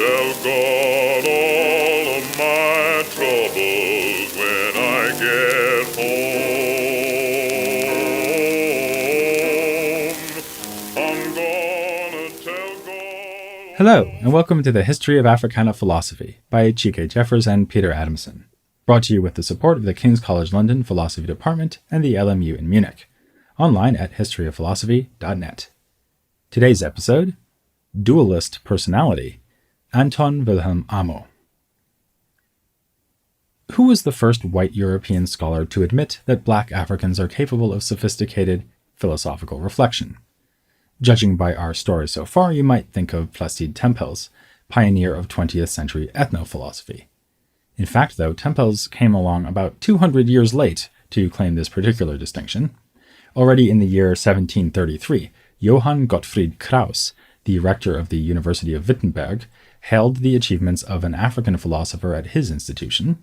tell God all of my troubles when I get home. I'm gonna tell God... Hello, and welcome to the History of Africana Philosophy by Chike Jeffers and Peter Adamson, brought to you with the support of the King's College London Philosophy Department and the LMU in Munich, online at historyofphilosophy.net. Today's episode, Dualist Personality, Anton Wilhelm Amo. Who was the first white European scholar to admit that black Africans are capable of sophisticated philosophical reflection? Judging by our story so far, you might think of Placide Tempels, pioneer of 20th century ethnophilosophy. In fact, though, Tempels came along about 200 years late to claim this particular distinction. Already in the year 1733, Johann Gottfried Kraus, the rector of the University of Wittenberg, hailed the achievements of an African philosopher at his institution,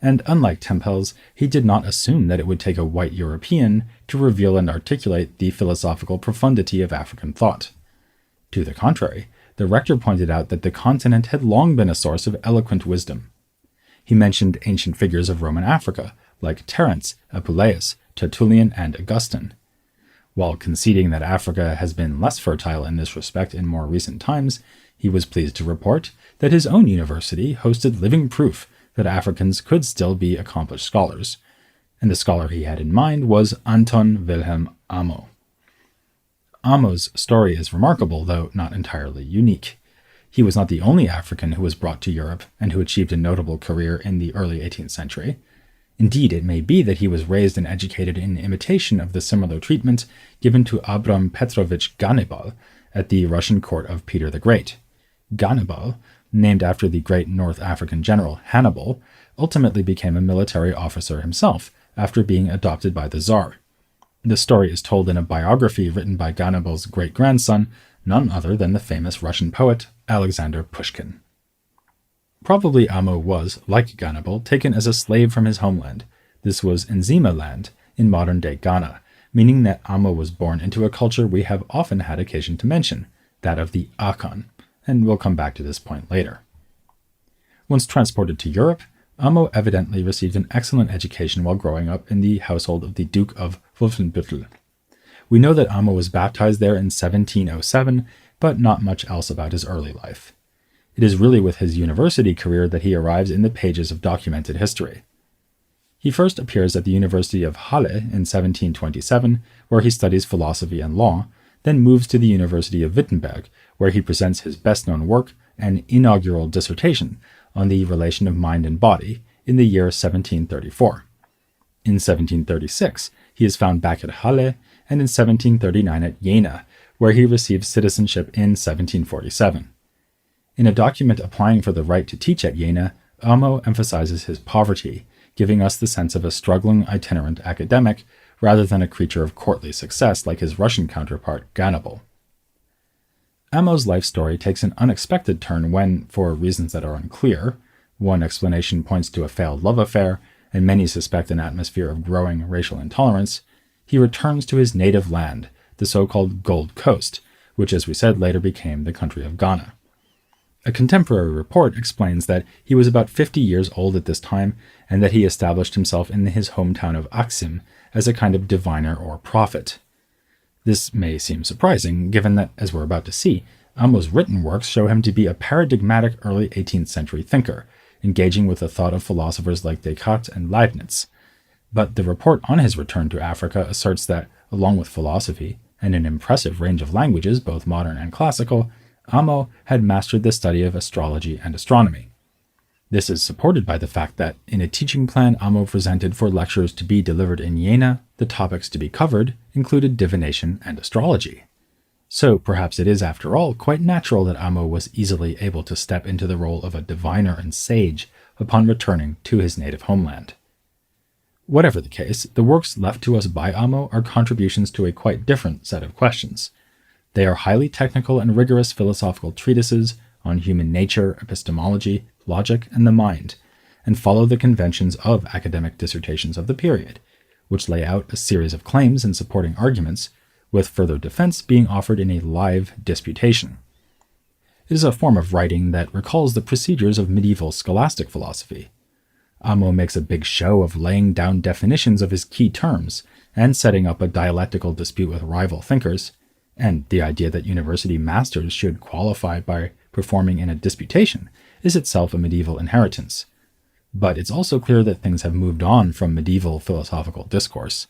and unlike Tempels, he did not assume that it would take a white European to reveal and articulate the philosophical profundity of African thought. To the contrary, the rector pointed out that the continent had long been a source of eloquent wisdom. He mentioned ancient figures of Roman Africa, like Terence, Apuleius, Tertullian, and Augustine. While conceding that Africa has been less fertile in this respect in more recent times, he was pleased to report that his own university hosted living proof that Africans could still be accomplished scholars, and the scholar he had in mind was Anton Wilhelm Amo. Amo's story is remarkable, though not entirely unique. He was not the only African who was brought to Europe and who achieved a notable career in the early 18th century. Indeed, it may be that he was raised and educated in imitation of the similar treatment given to Abram Petrovich Ganibal at the Russian court of Peter the Great. Ganibal, named after the great North African general Hannibal, ultimately became a military officer himself after being adopted by the Tsar. The story is told in a biography written by Ganibal's great-grandson, none other than the famous Russian poet Alexander Pushkin. Probably Amo was, like Ganibal, taken as a slave from his homeland. This was Nzima land in modern-day Ghana, meaning that Amo was born into a culture we have often had occasion to mention, that of the Akan, and we'll come back to this point later. Once transported to Europe, Amo evidently received an excellent education while growing up in the household of the Duke of Wolfenbüttel. We know that Amo was baptized there in 1707, but not much else about his early life. It is really with his university career that he arrives in the pages of documented history. He first appears at the University of Halle in 1727, where he studies philosophy and law, then moves to the University of Wittenberg, where he presents his best-known work, an inaugural dissertation on the relation of mind and body, in the year 1734. In 1736, he is found back at Halle, and in 1739 at Jena, where he receives citizenship in 1747. In a document applying for the right to teach at Jena, Amo emphasizes his poverty, giving us the sense of a struggling itinerant academic rather than a creature of courtly success like his Russian counterpart Ganibal. Amo's life story takes an unexpected turn when, for reasons that are unclear, one explanation points to a failed love affair, and many suspect an atmosphere of growing racial intolerance, he returns to his native land, the so-called Gold Coast, which as we said later became the country of Ghana. A contemporary report explains that he was about 50 years old at this time and that he established himself in his hometown of Axim as a kind of diviner or prophet. This may seem surprising, given that, as we're about to see, Amo's written works show him to be a paradigmatic early 18th century thinker, engaging with the thought of philosophers like Descartes and Leibniz. But the report on his return to Africa asserts that, along with philosophy and an impressive range of languages, both modern and classical, Amo had mastered the study of astrology and astronomy. This is supported by the fact that, in a teaching plan Amo presented for lectures to be delivered in Jena, the topics to be covered included divination and astrology. So perhaps it is, after all, quite natural that Amo was easily able to step into the role of a diviner and sage upon returning to his native homeland. Whatever the case, the works left to us by Amo are contributions to a quite different set of questions. They are highly technical and rigorous philosophical treatises on human nature, epistemology, logic, and the mind, and follow the conventions of academic dissertations of the period, which lay out a series of claims and supporting arguments, with further defense being offered in a live disputation. It is a form of writing that recalls the procedures of medieval scholastic philosophy. Amo makes a big show of laying down definitions of his key terms and setting up a dialectical dispute with rival thinkers, and the idea that university masters should qualify by performing in a disputation is itself a medieval inheritance. But it's also clear that things have moved on from medieval philosophical discourse.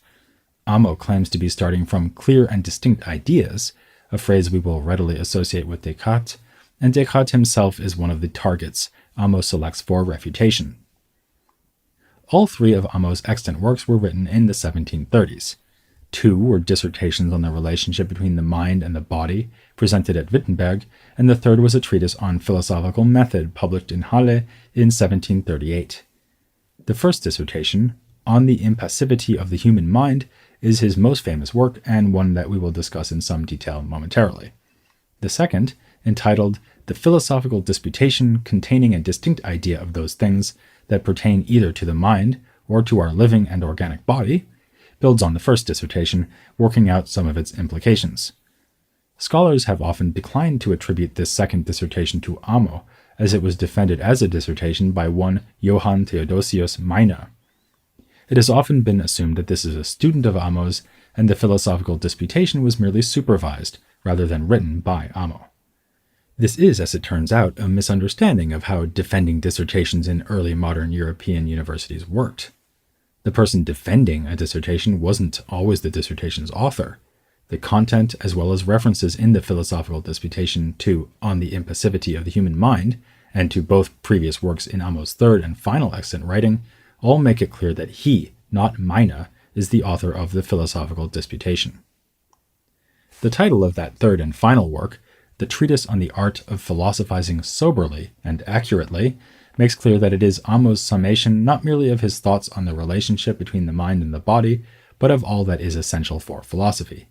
Amo claims to be starting from clear and distinct ideas, a phrase we will readily associate with Descartes, and Descartes himself is one of the targets Amo selects for refutation. All three of Amo's extant works were written in the 1730s. Two were dissertations on the relationship between the mind and the body, presented at Wittenberg, and the third was a treatise on philosophical method published in Halle in 1738. The first dissertation, On the Impassivity of the Human Mind, is his most famous work and one that we will discuss in some detail momentarily. The second, entitled The Philosophical Disputation Containing a Distinct Idea of Those Things that Pertain Either to the Mind or to Our Living and Organic Body, builds on the first dissertation, working out some of its implications. Scholars have often declined to attribute this second dissertation to Amo, as it was defended as a dissertation by one Johann Theodosius Meiner. It has often been assumed that this is a student of Amo's, and the philosophical disputation was merely supervised, rather than written by Amo. This is, as it turns out, a misunderstanding of how defending dissertations in early modern European universities worked. The person defending a dissertation wasn't always the dissertation's author. The content, as well as references in the philosophical disputation to On the Impassivity of the Human Mind, and to both previous works in Amo's third and final extant writing, all make it clear that he, not Meine, is the author of the philosophical disputation. The title of that third and final work, The Treatise on the Art of Philosophizing Soberly and Accurately, makes clear that it is Amo's summation not merely of his thoughts on the relationship between the mind and the body, but of all that is essential for philosophy.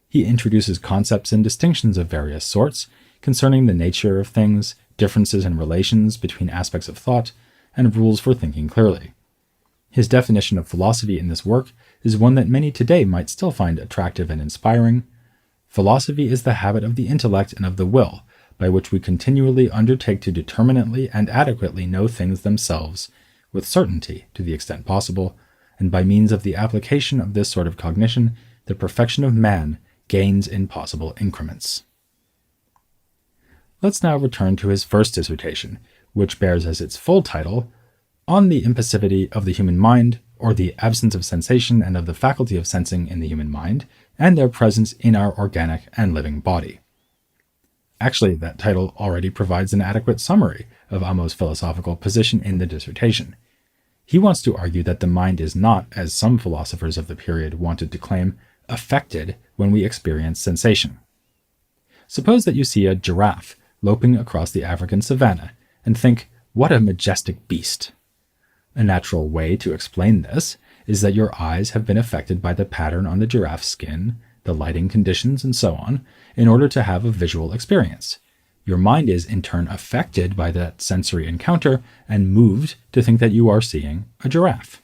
He introduces concepts and distinctions of various sorts concerning the nature of things, differences and relations between aspects of thought, and rules for thinking clearly. His definition of philosophy in this work is one that many today might still find attractive and inspiring. Philosophy is the habit of the intellect and of the will, by which we continually undertake to determinately and adequately know things themselves, with certainty to the extent possible, and by means of the application of this sort of cognition, the perfection of man gains in possible increments. Let's now return to his first dissertation, which bears as its full title, On the Impassivity of the Human Mind, or the Absence of Sensation and of the Faculty of Sensing in the Human Mind, and their Presence in Our Organic and Living Body. Actually, that title already provides an adequate summary of Amo's philosophical position in the dissertation. He wants to argue that the mind is not, as some philosophers of the period wanted to claim, affected when we experience sensation. Suppose that you see a giraffe loping across the African savanna and think, what a majestic beast. A natural way to explain this is that your eyes have been affected by the pattern on the giraffe's skin, the lighting conditions, and so on, in order to have a visual experience. Your mind is, in turn, affected by that sensory encounter and moved to think that you are seeing a giraffe.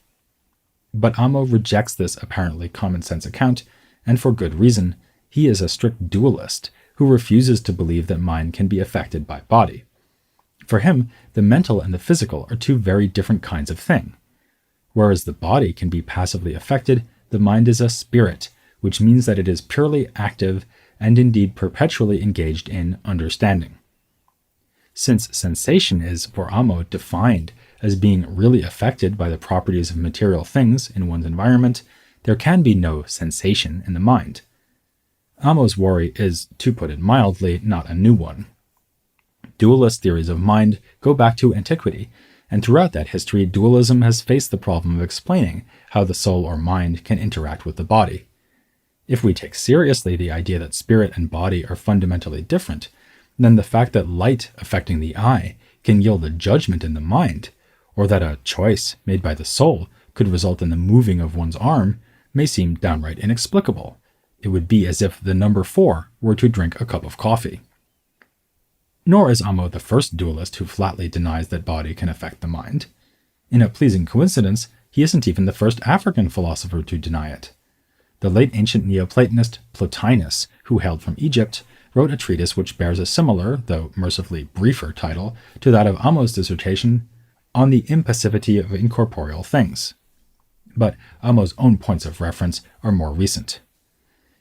But Amo rejects this apparently common-sense account, and for good reason. He is a strict dualist who refuses to believe that mind can be affected by body. For him, the mental and the physical are two very different kinds of thing. Whereas the body can be passively affected, the mind is a spirit, which means that it is purely active and indeed perpetually engaged in understanding. Since sensation is, for Amo, defined as being really affected by the properties of material things in one's environment, there can be no sensation in the mind. Amo's worry is, to put it mildly, not a new one. Dualist theories of mind go back to antiquity, and throughout that history, dualism has faced the problem of explaining how the soul or mind can interact with the body. If we take seriously the idea that spirit and body are fundamentally different, then the fact that light affecting the eye can yield a judgment in the mind, or that a choice made by the soul could result in the moving of one's arm, may seem downright inexplicable. It would be as if the number 4 were to drink a cup of coffee. Nor is Amo the first dualist who flatly denies that body can affect the mind. In a pleasing coincidence, he isn't even the first African philosopher to deny it. The late ancient Neoplatonist Plotinus, who hailed from Egypt, wrote a treatise which bears a similar, though mercifully briefer, title to that of Amo's dissertation on the impassivity of incorporeal things. But Amo's own points of reference are more recent.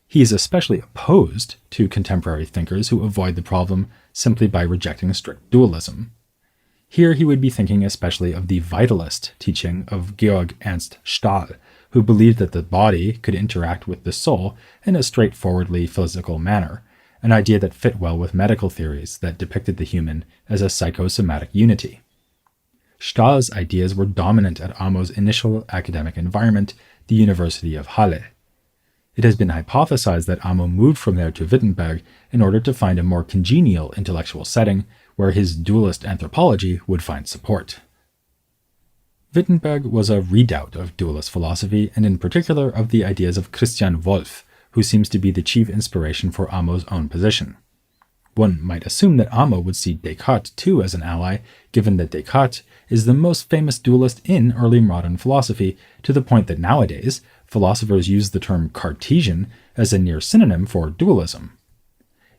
He is especially opposed to contemporary thinkers who avoid the problem simply by rejecting strict dualism. Here he would be thinking especially of the vitalist teaching of Georg Ernst Stahl, who believed that the body could interact with the soul in a straightforwardly physical manner, an idea that fit well with medical theories that depicted the human as a psychosomatic unity. Stahl's ideas were dominant at Amo's initial academic environment, the University of Halle. It has been hypothesized that Amo moved from there to Wittenberg in order to find a more congenial intellectual setting where his dualist anthropology would find support. Wittenberg was a redoubt of dualist philosophy, and in particular of the ideas of Christian Wolff, who seems to be the chief inspiration for Amo's own position. One might assume that Amo would see Descartes too as an ally, given that Descartes is the most famous dualist in early modern philosophy, to the point that nowadays philosophers use the term Cartesian as a near synonym for dualism.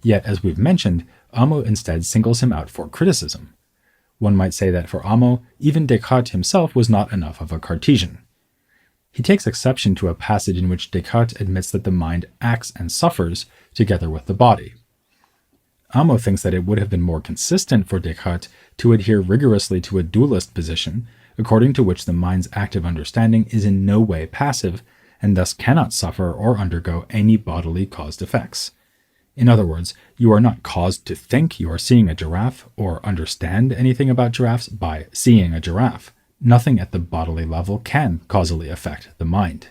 Yet, as we've mentioned, Amo instead singles him out for criticism. One might say that for Amo, even Descartes himself was not enough of a Cartesian. He takes exception to a passage in which Descartes admits that the mind acts and suffers together with the body. Amo thinks that it would have been more consistent for Descartes to adhere rigorously to a dualist position, according to which the mind's active understanding is in no way passive, and thus cannot suffer or undergo any bodily caused effects. In other words, you are not caused to think you are seeing a giraffe or understand anything about giraffes by seeing a giraffe. Nothing at the bodily level can causally affect the mind.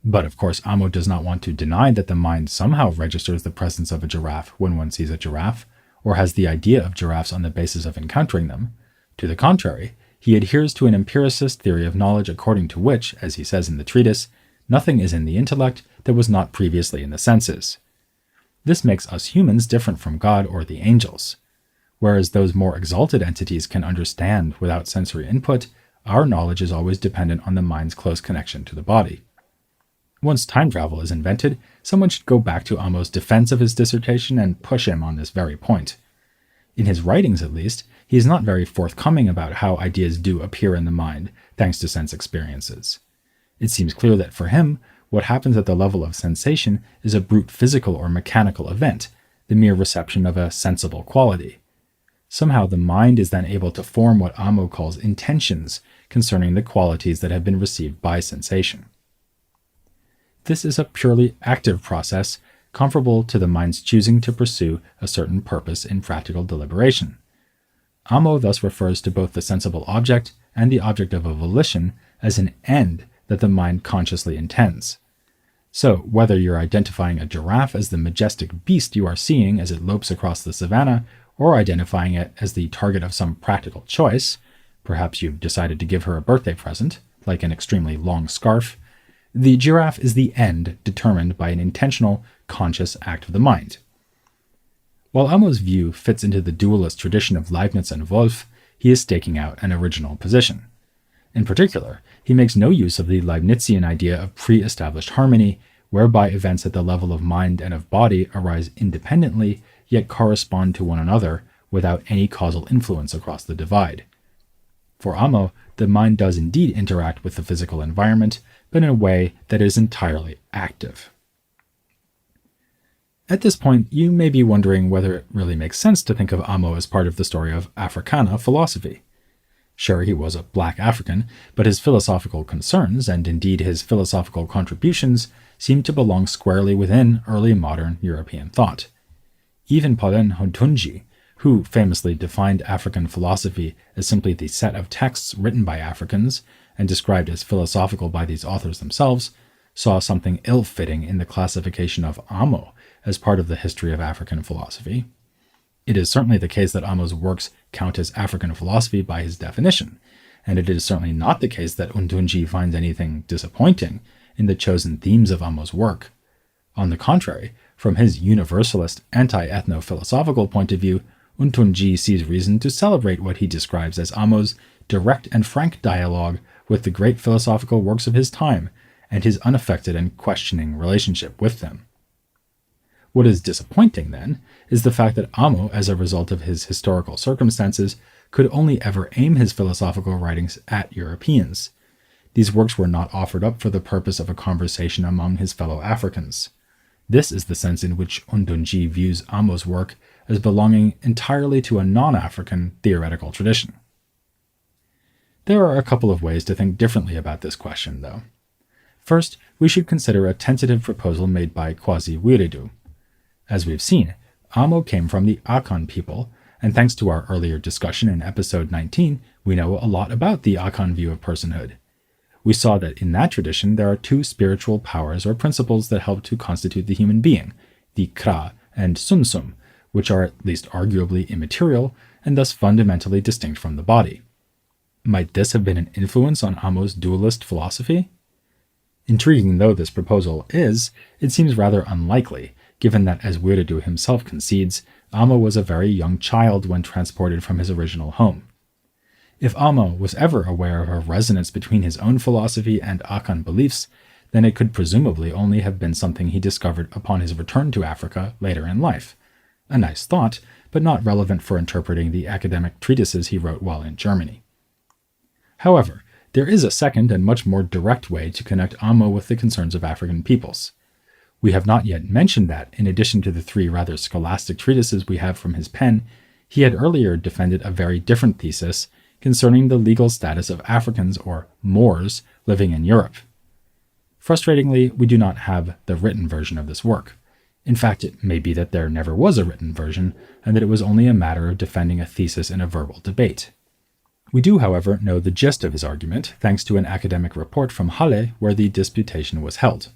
But of course, Amo does not want to deny that the mind somehow registers the presence of a giraffe when one sees a giraffe, or has the idea of giraffes on the basis of encountering them. To the contrary, he adheres to an empiricist theory of knowledge according to which, as he says in the treatise, nothing is in the intellect that was not previously in the senses. This makes us humans different from God or the angels. Whereas those more exalted entities can understand without sensory input, our knowledge is always dependent on the mind's close connection to the body. Once time travel is invented, someone should go back to Amo's defense of his dissertation and push him on this very point. In his writings, at least, he is not very forthcoming about how ideas do appear in the mind, thanks to sense experiences. It seems clear that for him, what happens at the level of sensation is a brute physical or mechanical event, the mere reception of a sensible quality. Somehow the mind is then able to form what Amo calls intentions concerning the qualities that have been received by sensation. This is a purely active process, comparable to the mind's choosing to pursue a certain purpose in practical deliberation. Amo thus refers to both the sensible object and the object of a volition as an end that the mind consciously intends. So, whether you're identifying a giraffe as the majestic beast you are seeing as it lopes across the savannah, or identifying it as the target of some practical choice, perhaps you've decided to give her a birthday present, like an extremely long scarf, the giraffe is the end determined by an intentional, conscious act of the mind. While Amo's view fits into the dualist tradition of Leibniz and Wolff, he is staking out an original position. In particular, he makes no use of the Leibnizian idea of pre-established harmony, whereby events at the level of mind and of body arise independently, yet correspond to one another without any causal influence across the divide. For Amo, the mind does indeed interact with the physical environment, but in a way that is entirely active. At this point, you may be wondering whether it really makes sense to think of Amo as part of the story of Africana philosophy. Sure, he was a black African, but his philosophical concerns, and indeed his philosophical contributions, seem to belong squarely within early modern European thought. Even Pauline Hontunji, who famously defined African philosophy as simply the set of texts written by Africans and described as philosophical by these authors themselves, saw something ill-fitting in the classification of Amo as part of the history of African philosophy. It is certainly the case that Amo's works count as African philosophy by his definition, and it is certainly not the case that Hontunji finds anything disappointing in the chosen themes of Amo's work. On the contrary, from his universalist, anti-ethno-philosophical point of view, Hontunji sees reason to celebrate what he describes as Amo's direct and frank dialogue with the great philosophical works of his time, and his unaffected and questioning relationship with them. What is disappointing, then, is the fact that Amo, as a result of his historical circumstances, could only ever aim his philosophical writings at Europeans. These works were not offered up for the purpose of a conversation among his fellow Africans. This is the sense in which Ondonji views Amo's work as belonging entirely to a non-African theoretical tradition. There are a couple of ways to think differently about this question, though. First, we should consider a tentative proposal made by Kwasi Wiredu. As we've seen, Amo came from the Akan people, and thanks to our earlier discussion in episode 19, we know a lot about the Akan view of personhood. We saw that in that tradition there are two spiritual powers or principles that help to constitute the human being, the Kra and Sunsum, which are at least arguably immaterial and thus fundamentally distinct from the body. Might this have been an influence on Amo's dualist philosophy? Intriguing though this proposal is, it seems rather unlikely, given that, as Wiredu himself concedes, Amo was a very young child when transported from his original home. If Amo was ever aware of a resonance between his own philosophy and Akan beliefs, then it could presumably only have been something he discovered upon his return to Africa later in life. A nice thought, but not relevant for interpreting the academic treatises he wrote while in Germany. However, there is a second and much more direct way to connect Amo with the concerns of African peoples. We have not yet mentioned that, in addition to the three rather scholastic treatises we have from his pen, he had earlier defended a very different thesis concerning the legal status of Africans, or Moors, living in Europe. Frustratingly, we do not have the written version of this work. In fact, it may be that there never was a written version, and that it was only a matter of defending a thesis in a verbal debate. We do, however, know the gist of his argument, thanks to an academic report from Halle where the disputation was held.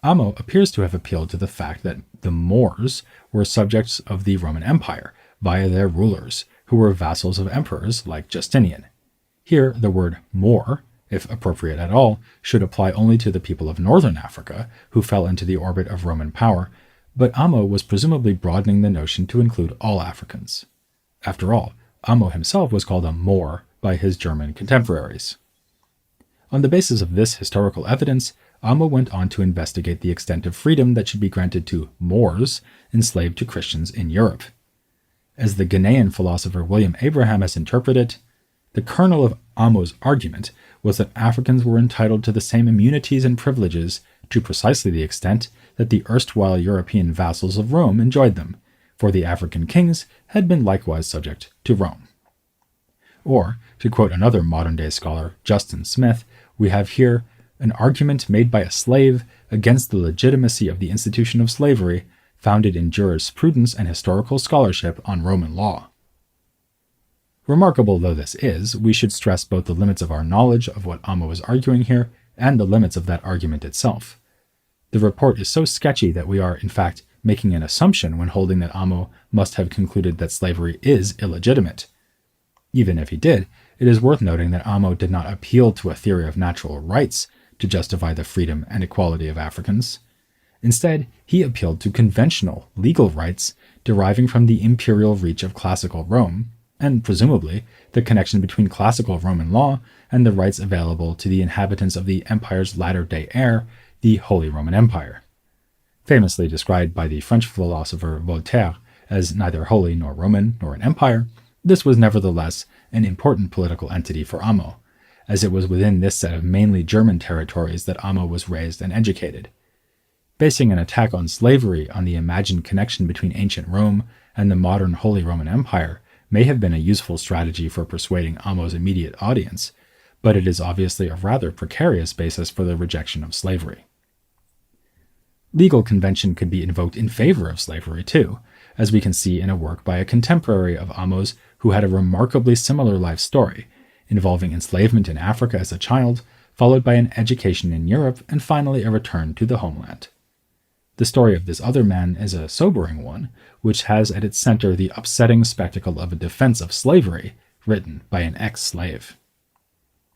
Amo appears to have appealed to the fact that the Moors were subjects of the Roman Empire via their rulers, who were vassals of emperors like Justinian. Here, the word Moor, if appropriate at all, should apply only to the people of northern Africa, who fell into the orbit of Roman power, but Amo was presumably broadening the notion to include all Africans. After all, Amo himself was called a Moor by his German contemporaries. On the basis of this historical evidence, Amo went on to investigate the extent of freedom that should be granted to Moors enslaved to Christians in Europe. As the Ghanaian philosopher William Abraham has interpreted it, the kernel of Amo's argument was that Africans were entitled to the same immunities and privileges to precisely the extent that the erstwhile European vassals of Rome enjoyed them, for the African kings had been likewise subject to Rome. Or, to quote another modern-day scholar, Justin Smith, we have here an argument made by a slave against the legitimacy of the institution of slavery, founded in jurisprudence and historical scholarship on Roman law. Remarkable though this is, we should stress both the limits of our knowledge of what Amo is arguing here and the limits of that argument itself. The report is so sketchy that we are, in fact, making an assumption when holding that Amo must have concluded that slavery is illegitimate. Even if he did, it is worth noting that Amo did not appeal to a theory of natural rights to justify the freedom and equality of Africans. Instead, he appealed to conventional legal rights deriving from the imperial reach of classical Rome, and presumably the connection between classical Roman law and the rights available to the inhabitants of the empire's latter-day heir, the Holy Roman Empire. Famously described by the French philosopher Voltaire as neither holy nor Roman nor an empire, this was nevertheless an important political entity for Amo, as it was within this set of mainly German territories that Amo was raised and educated. Basing an attack on slavery on the imagined connection between ancient Rome and the modern Holy Roman Empire may have been a useful strategy for persuading Amo's immediate audience, but it is obviously a rather precarious basis for the rejection of slavery. Legal convention could be invoked in favor of slavery too, as we can see in a work by a contemporary of Amo's who had a remarkably similar life story, involving enslavement in Africa as a child, followed by an education in Europe, and finally a return to the homeland. The story of this other man is a sobering one, which has at its center the upsetting spectacle of a defense of slavery, written by an ex-slave.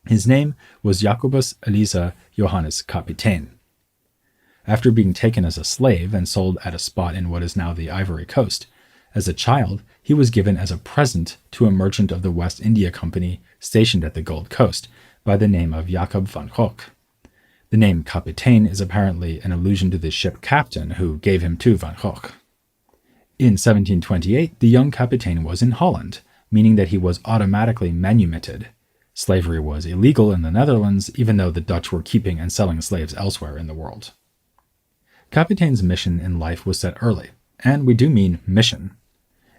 His name was Jacobus Elisa Johannes Kapitein. After being taken as a slave and sold at a spot in what is now the Ivory Coast, as a child he was given as a present to a merchant of the West India Company stationed at the Gold Coast by the name of Jacob van Gogh. The name Kapitein is apparently an allusion to the ship captain who gave him to Van Gogh. In 1728, the young Kapitein was in Holland, meaning that he was automatically manumitted. Slavery was illegal in the Netherlands, even though the Dutch were keeping and selling slaves elsewhere in the world. Kapitein's mission in life was set early, and we do mean mission.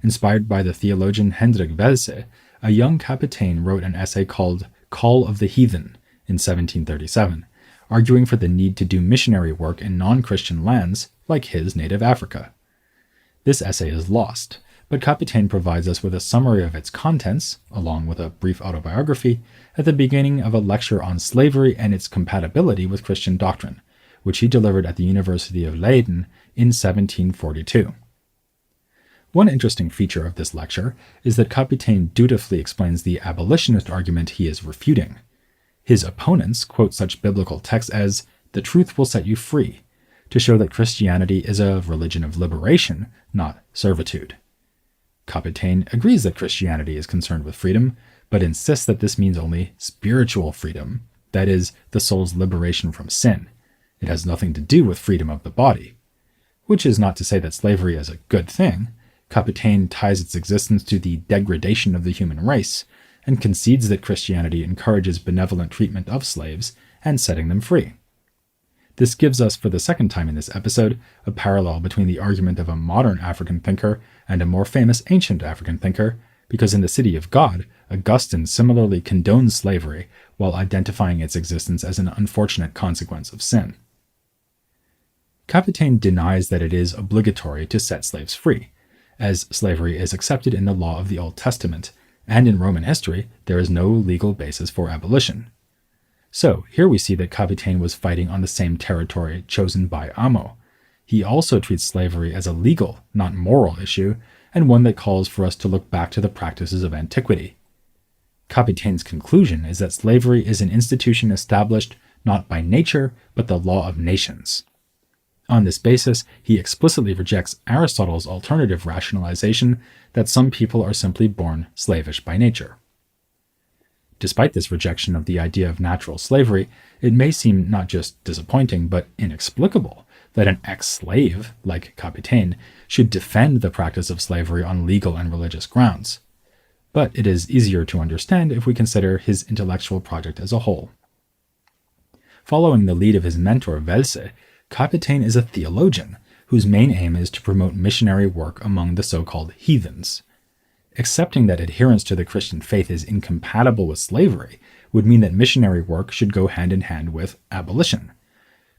Inspired by the theologian Hendrik Welse, a young Kapitein wrote an essay called Call of the Heathen in 1737, arguing for the need to do missionary work in non-Christian lands like his native Africa. This essay is lost, but Kapitein provides us with a summary of its contents, along with a brief autobiography, at the beginning of a lecture on slavery and its compatibility with Christian doctrine, which he delivered at the University of Leiden in 1742. One interesting feature of this lecture is that Kapitein dutifully explains the abolitionist argument he is refuting. His opponents quote such biblical texts as, "The truth will set you free," to show that Christianity is a religion of liberation, not servitude. Kapitein agrees that Christianity is concerned with freedom, but insists that this means only spiritual freedom, that is, the soul's liberation from sin. It has nothing to do with freedom of the body. Which is not to say that slavery is a good thing. Kapitein ties its existence to the degradation of the human race, and concedes that Christianity encourages benevolent treatment of slaves and setting them free. This gives us, for the second time in this episode, a parallel between the argument of a modern African thinker and a more famous ancient African thinker, because in the City of God, Augustine similarly condones slavery while identifying its existence as an unfortunate consequence of sin. Kapitein denies that it is obligatory to set slaves free, as slavery is accepted in the law of the Old Testament, and in Roman history there is no legal basis for abolition. So here we see that Kapitein was fighting on the same territory chosen by Amo. He also treats slavery as a legal, not moral issue, and one that calls for us to look back to the practices of antiquity. Kapitein's conclusion is that slavery is an institution established not by nature, but the law of nations. On this basis, he explicitly rejects Aristotle's alternative rationalization that some people are simply born slavish by nature. Despite this rejection of the idea of natural slavery, it may seem not just disappointing but inexplicable that an ex-slave, like Kapitein, should defend the practice of slavery on legal and religious grounds. But it is easier to understand if we consider his intellectual project as a whole. Following the lead of his mentor Welse, Kapitein is a theologian whose main aim is to promote missionary work among the so-called heathens. Accepting that adherence to the Christian faith is incompatible with slavery would mean that missionary work should go hand in hand with abolition.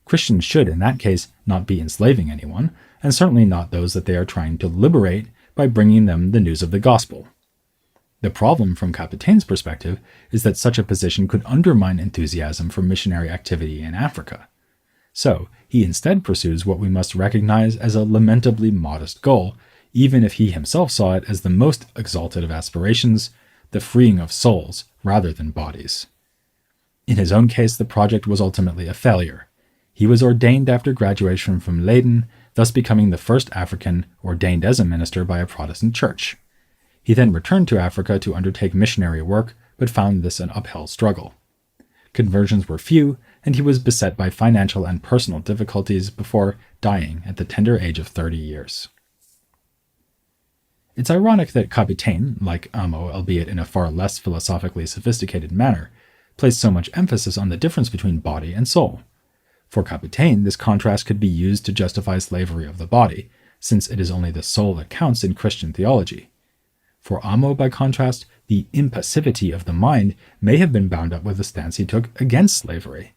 Christians should, in that case, not be enslaving anyone, and certainly not those that they are trying to liberate by bringing them the news of the gospel. The problem from Kapitein's perspective is that such a position could undermine enthusiasm for missionary activity in Africa. So, he instead pursues what we must recognize as a lamentably modest goal, even if he himself saw it as the most exalted of aspirations, the freeing of souls rather than bodies. In his own case, the project was ultimately a failure. He was ordained after graduation from Leiden, thus becoming the first African ordained as a minister by a Protestant church. He then returned to Africa to undertake missionary work, but found this an uphill struggle. Conversions were few, and he was beset by financial and personal difficulties before dying at the tender age of 30 years. It's ironic that Kapitein, like Amo, albeit in a far less philosophically sophisticated manner, placed so much emphasis on the difference between body and soul. For Kapitein, this contrast could be used to justify slavery of the body, since it is only the soul that counts in Christian theology. For Amo, by contrast, the impassivity of the mind may have been bound up with the stance he took against slavery.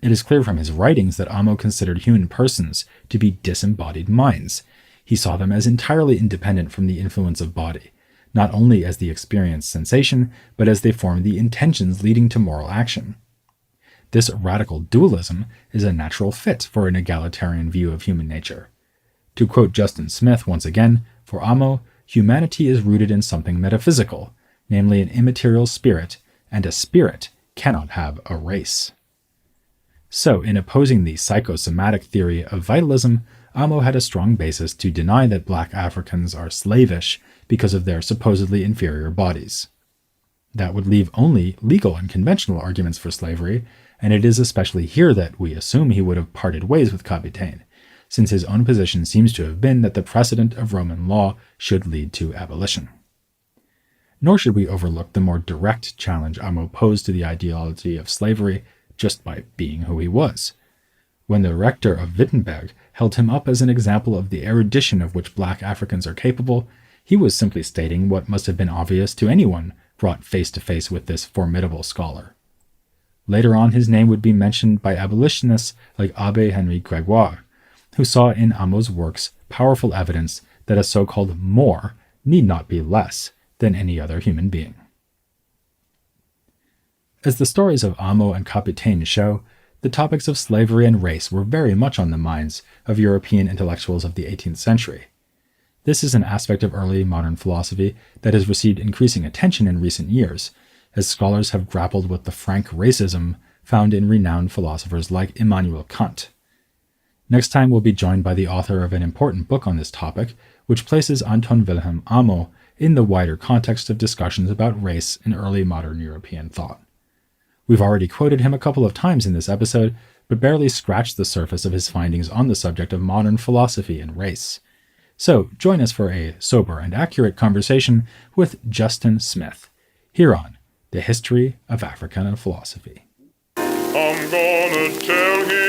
It is clear from his writings that Amo considered human persons to be disembodied minds. He saw them as entirely independent from the influence of body, not only as the experienced sensation, but as they form the intentions leading to moral action. This radical dualism is a natural fit for an egalitarian view of human nature. To quote Justin Smith once again, for Amo, humanity is rooted in something metaphysical, namely an immaterial spirit, and a spirit cannot have a race. So, in opposing the psychosomatic theory of vitalism, Amo had a strong basis to deny that black Africans are slavish because of their supposedly inferior bodies. That would leave only legal and conventional arguments for slavery, and it is especially here that we assume he would have parted ways with Kapitein, since his own position seems to have been that the precedent of Roman law should lead to abolition. Nor should we overlook the more direct challenge Amo posed to the ideology of slavery just by being who he was. When the rector of Wittenberg held him up as an example of the erudition of which black Africans are capable, he was simply stating what must have been obvious to anyone brought face to face with this formidable scholar. Later on, his name would be mentioned by abolitionists like Abbé Henri Grégoire, who saw in Amo's works powerful evidence that a so-called more need not be less than any other human being. As the stories of Amo and Kapitein show, the topics of slavery and race were very much on the minds of European intellectuals of the 18th century. This is an aspect of early modern philosophy that has received increasing attention in recent years, as scholars have grappled with the frank racism found in renowned philosophers like Immanuel Kant. Next time we'll be joined by the author of an important book on this topic, which places Anton Wilhelm Amo in the wider context of discussions about race in early modern European thought. We've already quoted him a couple of times in this episode, but barely scratched the surface of his findings on the subject of modern philosophy and race. So join us for a sober and accurate conversation with Justin Smith, here on The History of Africana Philosophy. I'm gonna tell him